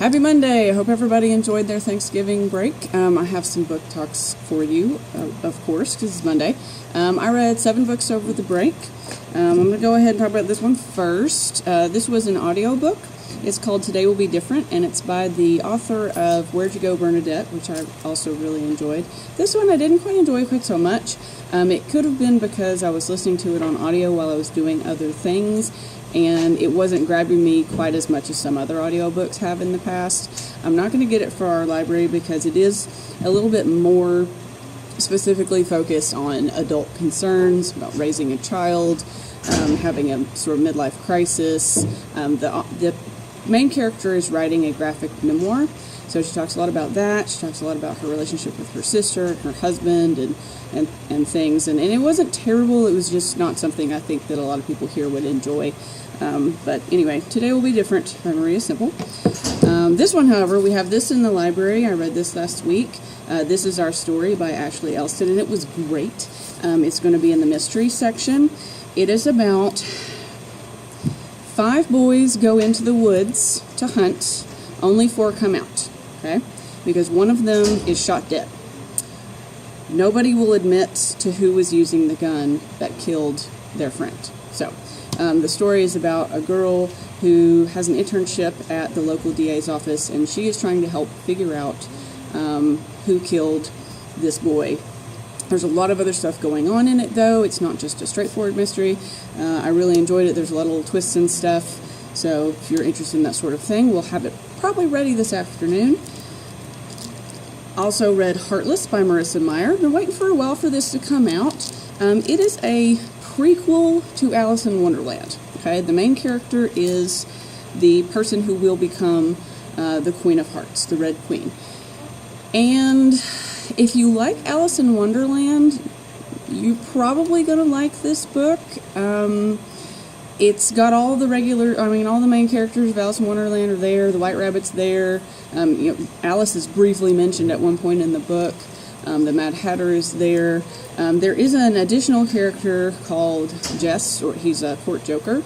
Happy Monday! I hope everybody enjoyed their Thanksgiving break. I have some book talks for you, of course, because it's Monday. I read 7 books over the break. I'm going to go ahead and talk about this one first. This was an audiobook. It's called Today Will Be Different, and it's by the author of Where'd You Go, Bernadette, which I also really enjoyed. This one I didn't quite enjoy quite so much. It could have been because I was listening to it on audio while I was doing other things, and it wasn't grabbing me quite as much as some other audiobooks have in the past. I'm not going to get it for our library because it is a little bit more specifically focused on adult concerns about raising a child, having a sort of midlife crisis. The main character is writing a graphic memoir, so she talks a lot about that. She talks a lot about her relationship with her sister and her husband and things, and it wasn't terrible. It was just not something I think that a lot of people here would enjoy. But anyway, Today Will Be Different by Maria Semple. This one, however, we have this in the library. I read this last week. This is Our Story by Ashley Elston, and it was great. It's going to be in the mystery section. It is about 5 boys go into the woods to hunt, only 4 come out, okay? Because one of them is shot dead. Nobody will admit to who was using the gun that killed their friend. So, the story is about a girl who has an internship at the local DA's office, and she is trying to help figure out who killed this boy. There's a lot of other stuff going on in it, though. It's not just a straightforward mystery. I really enjoyed it. There's a lot of little twists and stuff. So if you're interested in that sort of thing, we'll have it probably ready this afternoon. Also read Heartless by Marissa Meyers. Been waiting for a while for this to come out. It is a prequel to Alice in Wonderland. Okay, the main character is the person who will become the Queen of Hearts, the Red Queen. And if you like Alice in Wonderland, you're probably going to like this book. It's got all the all the main characters of Alice in Wonderland are there. The White Rabbit's there. Alice is briefly mentioned at one point in the book. The Mad Hatter is there. There is an additional character called Jess, or he's a court joker,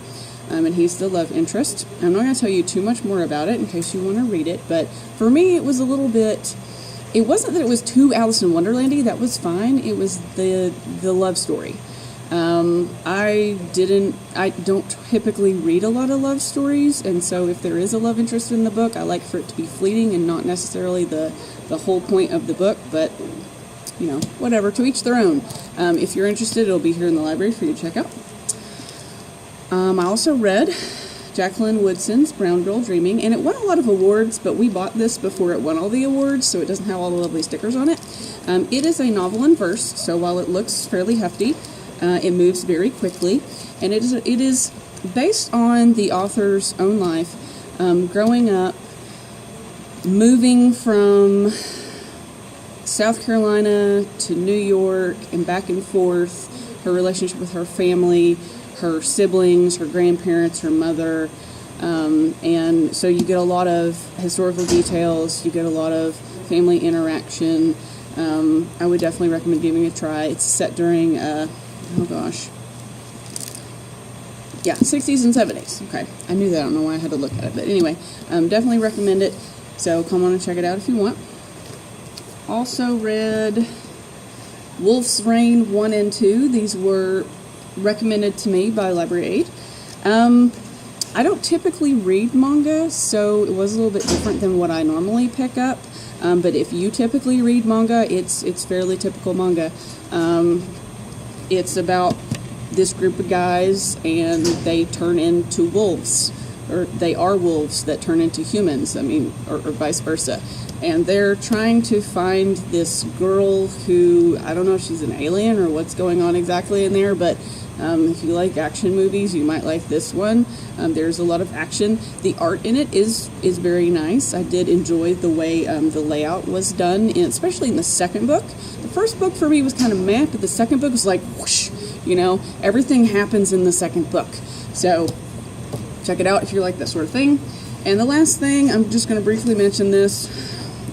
and he's the love interest. I'm not going to tell you too much more about it in case you want to read it, but for me it was a little bit... It wasn't that it was too Alice in Wonderlandy, that was fine. It was the love story. I don't typically read a lot of love stories, and so if there is a love interest in the book, I like for it to be fleeting and not necessarily the whole point of the book, but, whatever, to each their own. If you're interested, it'll be here in the library for you to check out. I also read Jacqueline Woodson's Brown Girl Dreaming, and it won a lot of awards, but we bought this before it won all the awards, so it doesn't have all the lovely stickers on it. It is a novel in verse, so while it looks fairly hefty, it moves very quickly, and it is based on the author's own life, growing up, moving from South Carolina to New York and back and forth, her relationship with her family, her siblings, her grandparents, her mother, and so you get a lot of historical details, you get a lot of family interaction. I would definitely recommend giving it a try. It's set during, 60s and 70s. Okay, I knew that. I don't know why I had to look at it, but anyway, definitely recommend it, so come on and check it out if you want. Also read Wolf's Reign 1 and 2. These were recommended to me by Library Aid. I don't typically read manga, so it was a little bit different than what I normally pick up. But if you typically read manga, it's fairly typical manga. It's about this group of guys, and they turn into wolves, or they are wolves that turn into humans. Or vice versa. And they're trying to find this girl who, I don't know if she's an alien or what's going on exactly in there, but if you like action movies, you might like this one. There's a lot of action. The art in it is very nice. I did enjoy the way the layout was done, and especially in the second book. The first book for me was kind of meh, but the second book was like whoosh, everything happens in the second book. So check it out if you like that sort of thing. And the last thing, I'm just going to briefly mention this,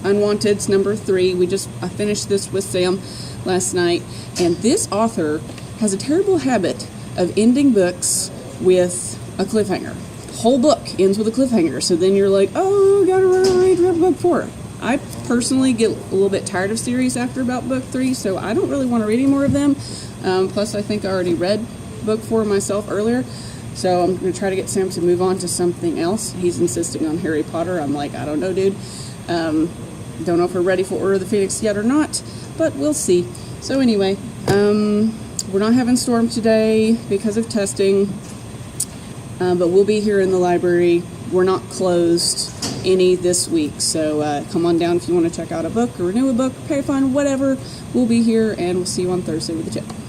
Unwanteds number 3. I finished this with Sam last night, and this author has a terrible habit of ending books with a cliffhanger. The whole book ends with a cliffhanger, so then you're like, oh, gotta run, book 4. I personally get a little bit tired of series after about book 3, so I don't really want to read any more of them. Plus, I think I already read book 4 myself earlier, so I'm going to try to get Sam to move on to something else. He's insisting on Harry Potter. I'm like, I don't know, dude. Don't know if we're ready for Order of the Phoenix yet or not, but we'll see. So anyway, we're not having Storm today because of testing, but we'll be here in the library. We're not closed any this week, so come on down if you want to check out a book or renew a book, pay a fine, whatever. We'll be here, and we'll see you on Thursday with the chat.